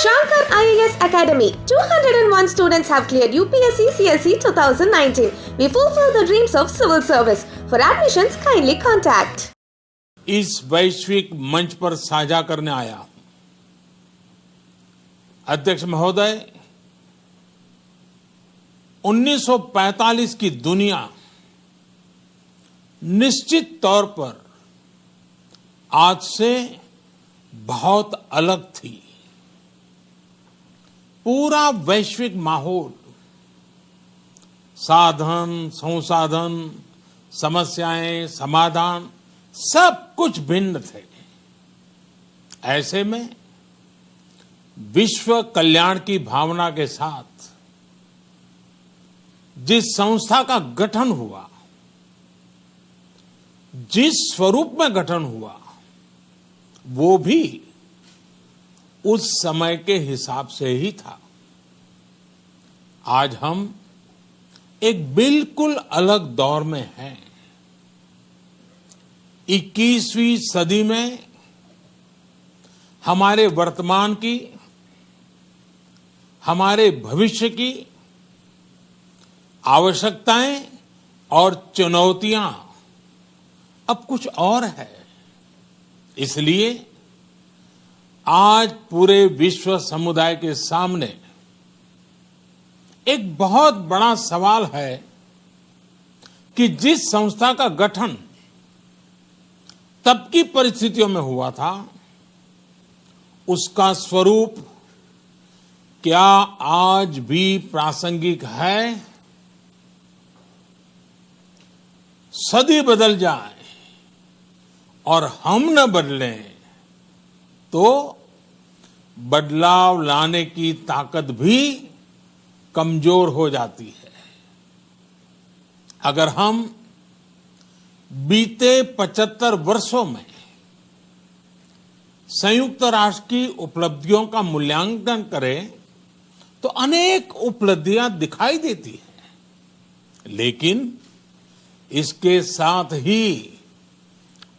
Shankar IAS Academy. 201 students have cleared UPSC CSE 2019. We fulfill the dreams of civil service. For admissions, kindly contact. इस वैश्विक मंच पर साझा करने आया अध्यक्ष महोदय 1945 की दुनिया निश्चित तौर पर आज से बहुत अलग थी। पूरा वैश्विक माहौल, साधन, संसाधन, समस्याएं, समाधान सब कुछ भिन्न थे। ऐसे में विश्व कल्याण की भावना के साथ जिस संस्था का गठन हुआ, जिस स्वरूप में गठन हुआ, वो भी उस समय के हिसाब से ही था। आज हम एक बिल्कुल अलग दौर में हैं। 21वीं सदी में हमारे वर्तमान की, हमारे भविष्य की आवश्यकताएं और चुनौतियां अब कुछ और है। इसलिए आज पूरे विश्व समुदाय के सामने एक बहुत बड़ा सवाल है कि जिस संस्था का गठन तब की परिस्थितियों में हुआ था, उसका स्वरूप क्या आज भी प्रासंगिक है? सदी बदल जाए और हम न बदलें तो बदलाव लाने की ताकत भी कमजोर हो जाती है। अगर हम बीते 75 वर्षों में संयुक्त राष्ट्र की उपलब्धियों का मूल्यांकन करें तो अनेक उपलब्धियां दिखाई देती हैं, लेकिन इसके साथ ही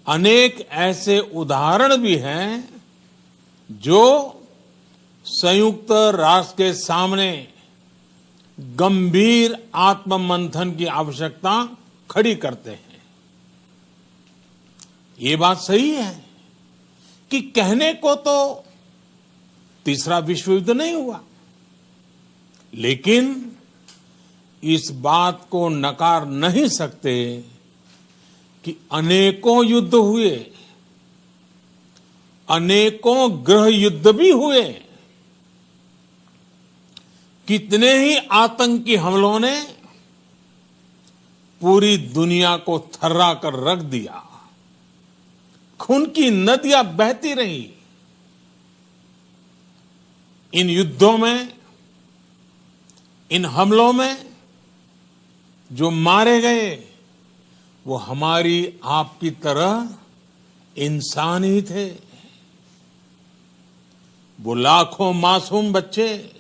अनेक ऐसे उदाहरण भी हैं जो संयुक्त राष्ट्र के सामने गंभीर आत्ममंथन की आवश्यकता खड़ी करते हैं। ये बात सही है कि कहने को तो तीसरा विश्व युद्ध नहीं हुआ, लेकिन इस बात को नकार नहीं सकते कि अनेकों युद्ध हुए, अनेकों गृह युद्ध भी हुए। कितने ही आतंकी हमलों ने पूरी दुनिया को थर्रा कर रख दिया। खून की नदियां बहती रही। इन युद्धों में, इन हमलों में जो मारे गए वो हमारी आपकी तरह इंसान ही थे। वो लाखों मासूम बच्चे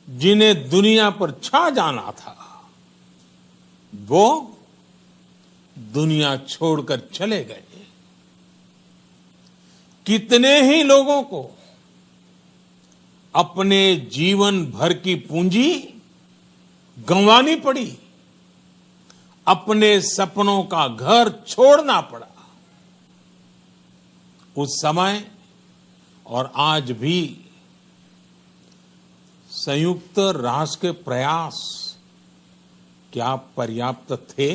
जिन्हें दुनिया पर छा जाना था, वो दुनिया छोड़कर चले गए। कितने ही लोगों को अपने जीवन भर की पूंजी गंवानी पड़ी, अपने सपनों का घर छोड़ना पड़ा। उस समय और आज भी संयुक्त राष्ट्र के प्रयास क्या पर्याप्त थे?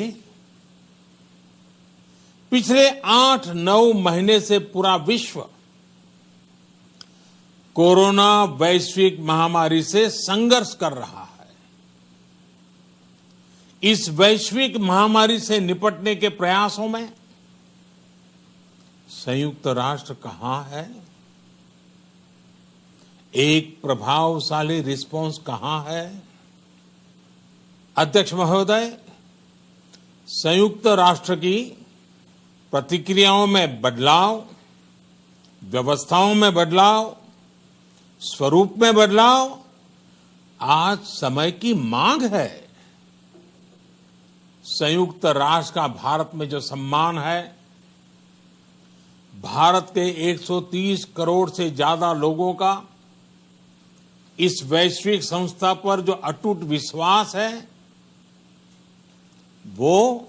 पिछले 8-9 महीने से पूरा विश्व कोरोना वैश्विक महामारी से संघर्ष कर रहा है। इस वैश्विक महामारी से निपटने के प्रयासों में संयुक्त राष्ट्र कहां है? एक प्रभावशाली रिस्पांस कहां है? अध्यक्ष महोदय, संयुक्त राष्ट्र की प्रतिक्रियाओं में बदलाव, व्यवस्थाओं में बदलाव, स्वरूप में बदलाव आज समय की मांग है। संयुक्त राष्ट्र का भारत में जो सम्मान है, भारत के 130 करोड़ से ज्यादा लोगों का इस वैश्विक संस्था पर जो अटूट विश्वास है, वो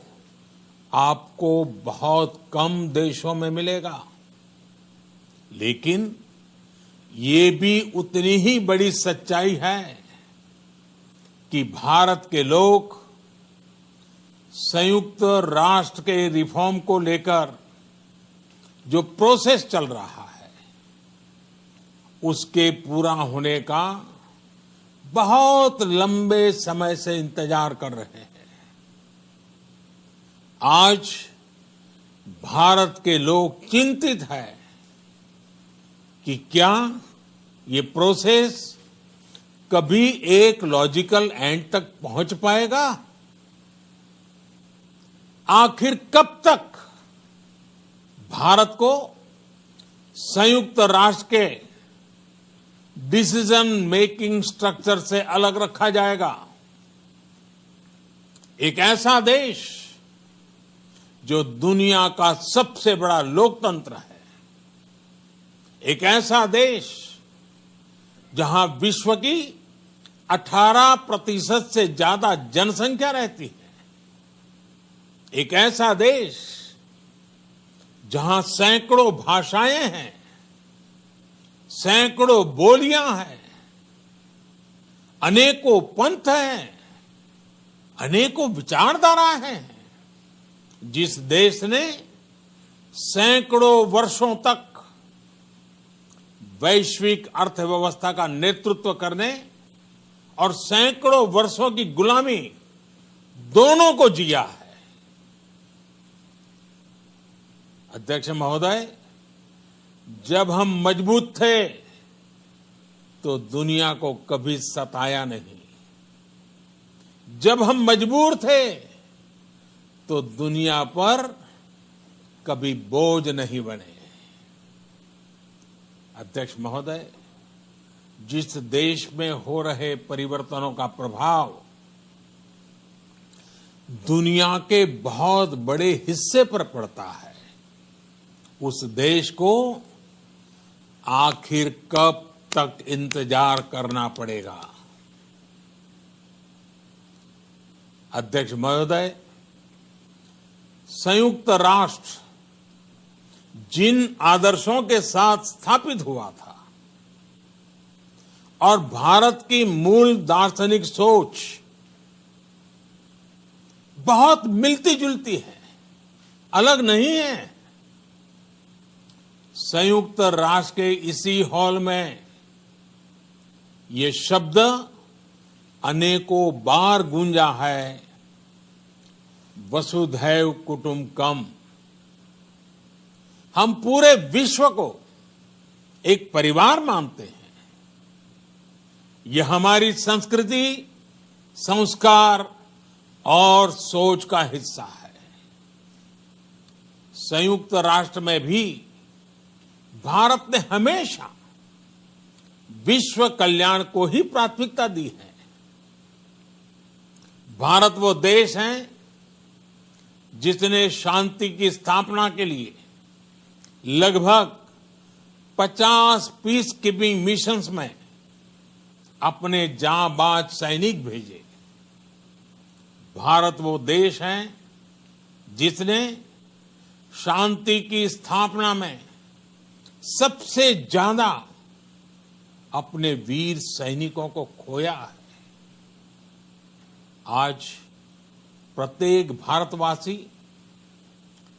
आपको बहुत कम देशों में मिलेगा। लेकिन ये भी उतनी ही बड़ी सच्चाई है कि भारत के लोग संयुक्त राष्ट्र के रिफॉर्म को लेकर जो प्रोसेस चल रहा है, उसके पूरा होने का बहुत लंबे समय से इंतजार कर रहे हैं। आज भारत के लोग चिंतित हैं कि क्या ये प्रोसेस कभी एक लॉजिकल एंड तक पहुंच पाएगा? आखिर कब तक भारत को संयुक्त राष्ट्र के डिसीजन मेकिंग स्ट्रक्चर से अलग रखा जाएगा? एक ऐसा देश जो दुनिया का सबसे बड़ा लोकतंत्र है, एक ऐसा देश जहां विश्व की 18% से ज्यादा जनसंख्या रहती है, एक ऐसा देश जहां सैकड़ों भाषाएं हैं, सैकड़ों बोलियां हैं, अनेकों पंथ हैं, अनेकों विचारधाराएं हैं, जिस देश ने सैकड़ों वर्षों तक वैश्विक अर्थव्यवस्था का नेतृत्व करने और सैकड़ों वर्षों की गुलामी दोनों को जिया है। अध्यक्ष महोदय, जब हम मजबूत थे तो दुनिया को कभी सताया नहीं। जब हम मजबूर थे तो दुनिया पर कभी बोझ नहीं बने। अध्यक्ष महोदय, जिस देश में हो रहे परिवर्तनों का प्रभाव दुनिया के बहुत बड़े हिस्से पर पड़ता है, उस देश को आखिर कब तक इंतजार करना पड़ेगा? अध्यक्ष महोदय, संयुक्त राष्ट्र जिन आदर्शों के साथ स्थापित हुआ था और भारत की मूल दार्शनिक सोच बहुत मिलती जुलती है, अलग नहीं है। संयुक्त राष्ट्र के इसी हॉल में ये शब्द अनेकों बार गूंजा है, वसुधैव कुटुंबकम। हम पूरे विश्व को एक परिवार मानते हैं। यह हमारी संस्कृति, संस्कार और सोच का हिस्सा है। संयुक्त राष्ट्र में भी भारत ने हमेशा विश्व कल्याण को ही प्राथमिकता दी है। भारत वो देश है जिसने शांति की स्थापना के लिए लगभग 50 पीस कीपिंग मिशंस में अपने जांबाज सैनिक भेजे। भारत वो देश है जिसने शांति की स्थापना में सबसे ज्यादा अपने वीर सैनिकों को खोया है। आज प्रत्येक भारतवासी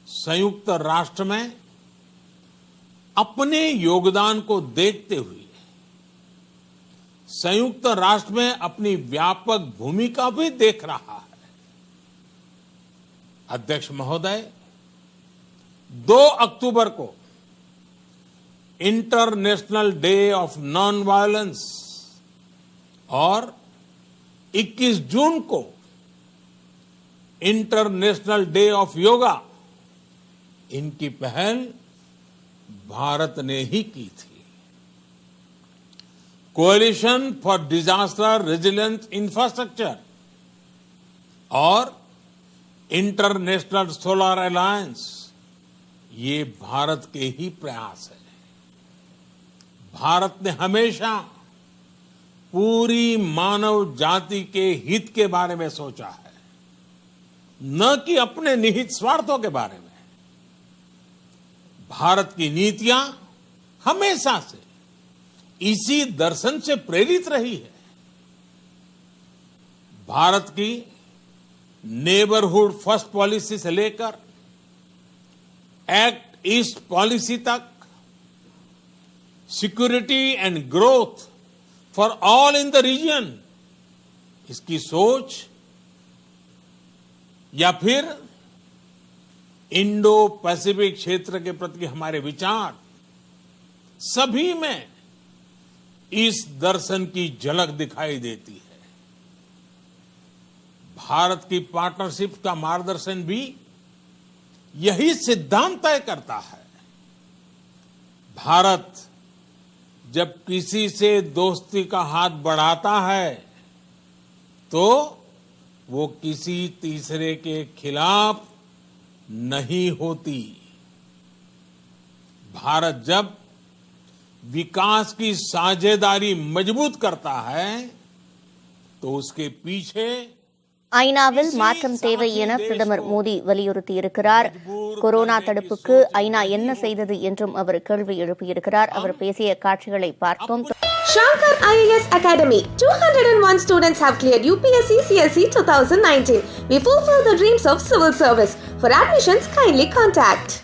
संयुक्त राष्ट्र में अपने योगदान को देखते हुए संयुक्त राष्ट्र में अपनी व्यापक भूमिका भी देख रहा है। अध्यक्ष महोदय, 2 अक्टूबर को international day of non violence और 21 जून को इंटरनेशनल डे ऑफ योगा, इनकी पहल भारत ने ही की थी। Coalition for disaster resilient infrastructure और इंटरनेशनल सोलर अलायंस, ये भारत के ही प्रयास है। भारत ने हमेशा पूरी मानव जाति के हित के बारे में सोचा है, न कि अपने निहित स्वार्थों के बारे में। भारत की नीतियां हमेशा से इसी दर्शन से प्रेरित रही है। भारत की नेबरहुड फर्स्ट पॉलिसी से लेकर एक्ट ईस्ट पॉलिसी तक, security and growth for all in the region, इसकी सोच, या फिर इंडो पैसिफिक क्षेत्र के प्रति हमारे विचार, सभी में इस दर्शन की झलक दिखाई देती है। भारत की पार्टनरशिप का मार्गदर्शन भी यही सिद्धांत तय करता है। भारत जब किसी से दोस्ती का हाथ बढ़ाता है तो वो किसी तीसरे के खिलाफ नहीं होती। भारत जब विकास की साझेदारी मजबूत करता है तो उसके पीछे ஐநாவில் மாற்றம் தேவை என பிரதமர் மோடி வலியுறுத்தியிருக்கிறார். கொரோனா தடுப்புக்கு ஐநா என்ன செய்தது என்றும் அவர் கேள்வி எழுப்பியிருக்கிறார். அவர் பேசிய காட்சிகளை பார்த்தோம். Shankar IAS Academy. 201 students have cleared UPSC CSE 2019. We fulfill the dreams of civil service. For admissions, kindly contact